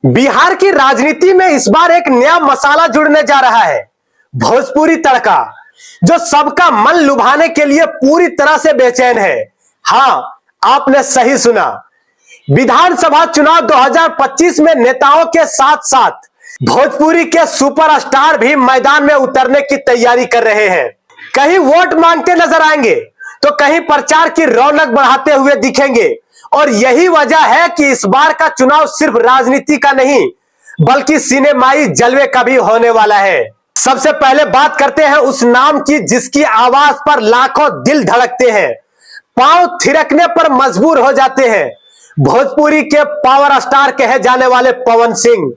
बिहार की राजनीति में इस बार एक नया मसाला जुड़ने जा रहा है, भोजपुरी तड़का, जो सबका मन लुभाने के लिए पूरी तरह से बेचैन है। हां, आपने सही सुना। विधानसभा चुनाव 2025 में नेताओं के साथ साथ भोजपुरी के सुपरस्टार भी मैदान में उतरने की तैयारी कर रहे हैं। कहीं वोट मांगते नजर आएंगे तो कहीं प्रचार की रौनक बढ़ाते हुए दिखेंगे। और यही वजह है कि इस बार का चुनाव सिर्फ राजनीति का नहीं बल्कि सिनेमाई जलवे का भी होने वाला है। सबसे पहले बात करते हैं उस नाम की जिसकी आवाज पर लाखों दिल धड़कते हैं, पांव थिरकने पर मजबूर हो जाते हैं। भोजपुरी के पावर स्टार कहे जाने वाले पवन सिंह।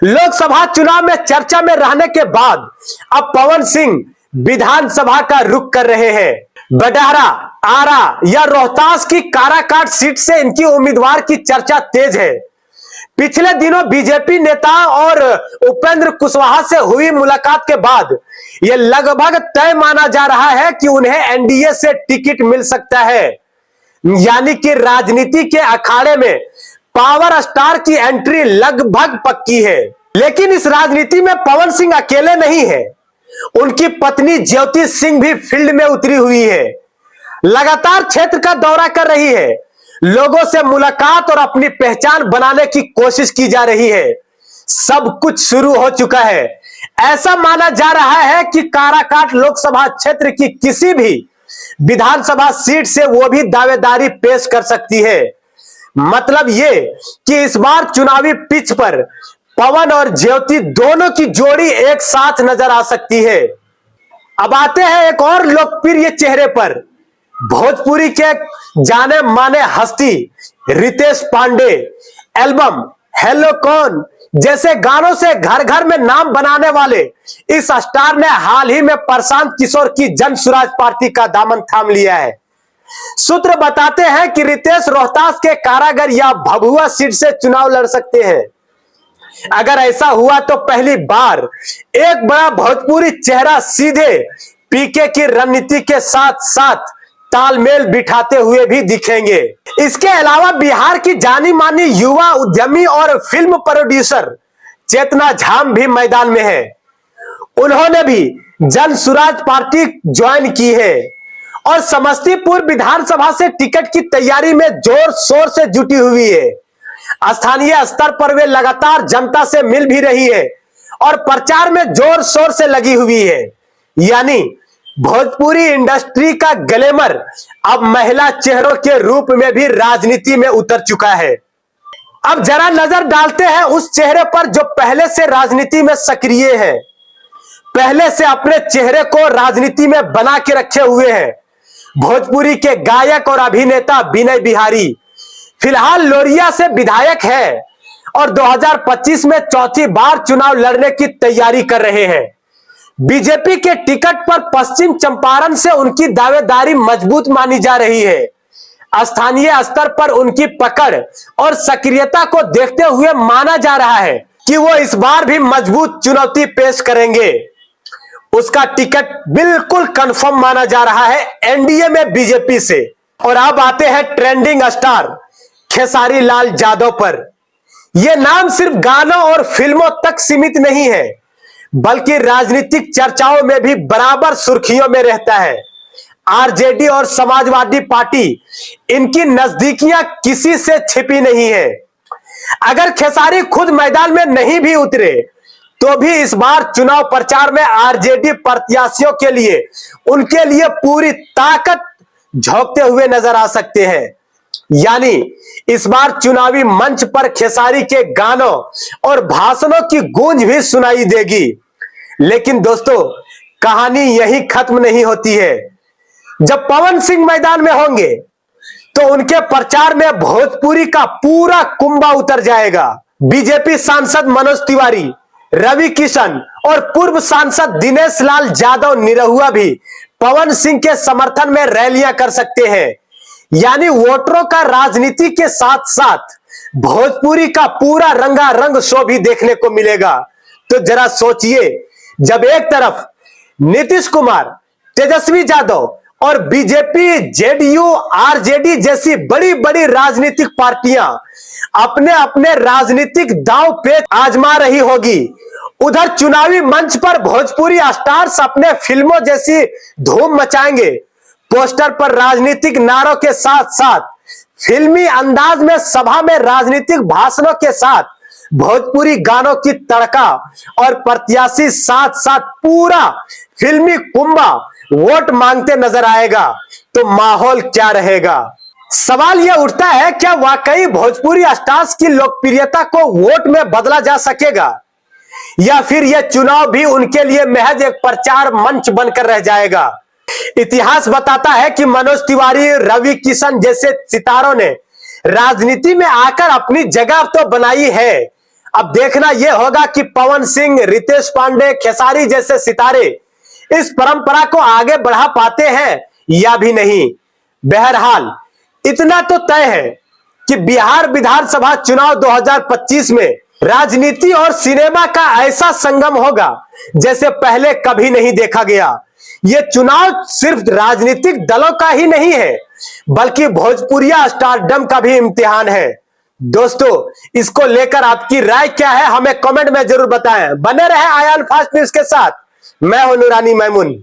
लोकसभा चुनाव में चर्चा में रहने के बाद अब पवन सिंह विधानसभा का रुख कर रहे हैं। बडहरा, आरा या रोहतास की काराकाट सीट से इनकी उम्मीदवार की चर्चा तेज है। पिछले दिनों बीजेपी नेता और उपेंद्र कुशवाहा से हुई मुलाकात के बाद यह लगभग तय माना जा रहा है कि उन्हें एनडीए से टिकट मिल सकता है। यानी कि राजनीति के अखाड़े में पावर स्टार की एंट्री लगभग पक्की है। लेकिन इस राजनीति में पवन सिंह अकेले नहीं है, उनकी पत्नी ज्योति सिंह भी फील्ड में उतरी हुई है। लगातार क्षेत्र का दौरा कर रही है, लोगों से मुलाकात और अपनी पहचान बनाने की कोशिश की जा रही है। सब कुछ शुरू हो चुका है। ऐसा माना जा रहा है कि काराकाट लोकसभा क्षेत्र की किसी भी विधानसभा सीट से वो भी दावेदारी पेश कर सकती है। मतलब ये कि इस बार चुनावी पिच पर पवन और ज्योति दोनों की जोड़ी एक साथ नजर आ सकती है। अब आते हैं एक और लोकप्रिय चेहरे पर, भोजपुरी के जाने माने हस्ती रितेश पांडे। एल्बम हेलो कौन जैसे गानों से घर घर में नाम बनाने वाले इस स्टार ने हाल ही में प्रशांत किशोर की जन सुराज पार्टी का दामन थाम लिया है। सूत्र बताते हैं कि रितेश रोहतास के कारागर या भभुआ सीट से चुनाव लड़ सकते हैं। अगर ऐसा हुआ तो पहली बार एक बड़ा भोजपुरी चेहरा सीधे पीके की रणनीति के साथ साथ तालमेल बिठाते हुए भी दिखेंगे। इसके अलावा बिहार की जानी मानी युवा उद्यमी और फिल्म प्रोड्यूसर चेतना झाम भी मैदान में है। उन्होंने भी जन सुराज पार्टी ज्वाइन की है और समस्तीपुर विधानसभा से टिकट की तैयारी में जोर शोर से जुटी हुई है। स्थानीय स्तर पर वे लगातार जनता से मिल भी रही है और प्रचार में जोर शोर से लगी हुई है। यानी भोजपुरी इंडस्ट्री का ग्लैमर अब महिला चेहरों के रूप में भी राजनीति में उतर चुका है। अब जरा नजर डालते हैं उस चेहरे पर जो पहले से राजनीति में सक्रिय है, पहले से अपने चेहरे को राजनीति में बना के रखे हुए हैं। भोजपुरी के गायक और अभिनेता विनय बिहारी फिलहाल लोरिया से विधायक है और 2025 में चौथी बार चुनाव लड़ने की तैयारी कर रहे हैं। बीजेपी के टिकट पर पश्चिम चंपारण से उनकी दावेदारी मजबूत मानी जा रही है। स्थानीय स्तर पर उनकी पकड़ और सक्रियता को देखते हुए माना जा रहा है कि वो इस बार भी मजबूत चुनौती पेश करेंगे। उसका टिकट बिल्कुल कंफर्म माना जा रहा है एनडीए में बीजेपी से। और अब आते हैं ट्रेंडिंग स्टार खेसारी लाल यादव पर। यह नाम सिर्फ गानों और फिल्मों तक सीमित नहीं है बल्कि राजनीतिक चर्चाओं में भी बराबर सुर्खियों में रहता है। आरजेडी और समाजवादी पार्टी, इनकी नजदीकियां किसी से छिपी नहीं है। अगर खेसारी खुद मैदान में नहीं भी उतरे तो भी इस बार चुनाव प्रचार में आरजेडी प्रत्याशियों के लिए उनके लिए पूरी ताकत झोंकते हुए नजर आ सकते हैं। यानी इस बार चुनावी मंच पर खेसारी के गानों और भाषणों की गूंज भी सुनाई देगी। लेकिन दोस्तों, कहानी यही खत्म नहीं होती है। जब पवन सिंह मैदान में होंगे तो उनके प्रचार में भोजपुरी का पूरा कुंभा उतर जाएगा। बीजेपी सांसद मनोज तिवारी, रवि किशन और पूर्व सांसद दिनेश लाल यादव निरहुआ भी पवन सिंह के समर्थन में रैलियां कर सकते हैं। यानी वोटरों का राजनीति के साथ साथ भोजपुरी का पूरा रंगारंग शो भी देखने को मिलेगा। तो जरा सोचिए, जब एक तरफ नीतीश कुमार, तेजस्वी यादव और बीजेपी, जेडीयू, आरजेडी जैसी बड़ी बड़ी राजनीतिक पार्टियां अपने अपने राजनीतिक दांव पे आजमा रही होगी। उधर चुनावी मंच पर भोजपुरी स्टार्स अपने फिल्मों जैसी धूम मचाएंगे। पोस्टर पर राजनीतिक नारों के साथ साथ फिल्मी अंदाज में सभा में राजनीतिक भाषणों के साथ भोजपुरी गानों की तड़का और प्रत्याशी साथ साथ पूरा फिल्मी कुंभा वोट मांगते नजर आएगा। तो माहौल क्या रहेगा? सवाल यह उठता है, क्या वाकई भोजपुरी स्टार्स की लोकप्रियता को वोट में बदला जा सकेगा, या फिर यह चुनाव भी उनके लिए महज एक प्रचार मंच बनकर रह जाएगा? इतिहास बताता है कि मनोज तिवारी, रवि किशन जैसे सितारों ने राजनीति में आकर अपनी जगह तो बनाई है। अब देखना यह होगा कि पवन सिंह, रितेश पांडे, खेसारी जैसे सितारे इस परंपरा को आगे बढ़ा पाते हैं या भी नहीं। बहरहाल इतना तो तय है कि बिहार विधानसभा चुनाव 2025 में राजनीति और सिनेमा का ऐसा संगम होगा जैसे पहले कभी नहीं देखा गया। यह चुनाव सिर्फ राजनीतिक दलों का ही नहीं है, बल्कि भोजपुरिया स्टारडम का भी इम्तिहान है। दोस्तों, इसको लेकर आपकी राय क्या है, हमें कमेंट में जरूर बताएं। बने रहे आयान फास्ट न्यूज के साथ। मैं हूं नूरानी मैमून।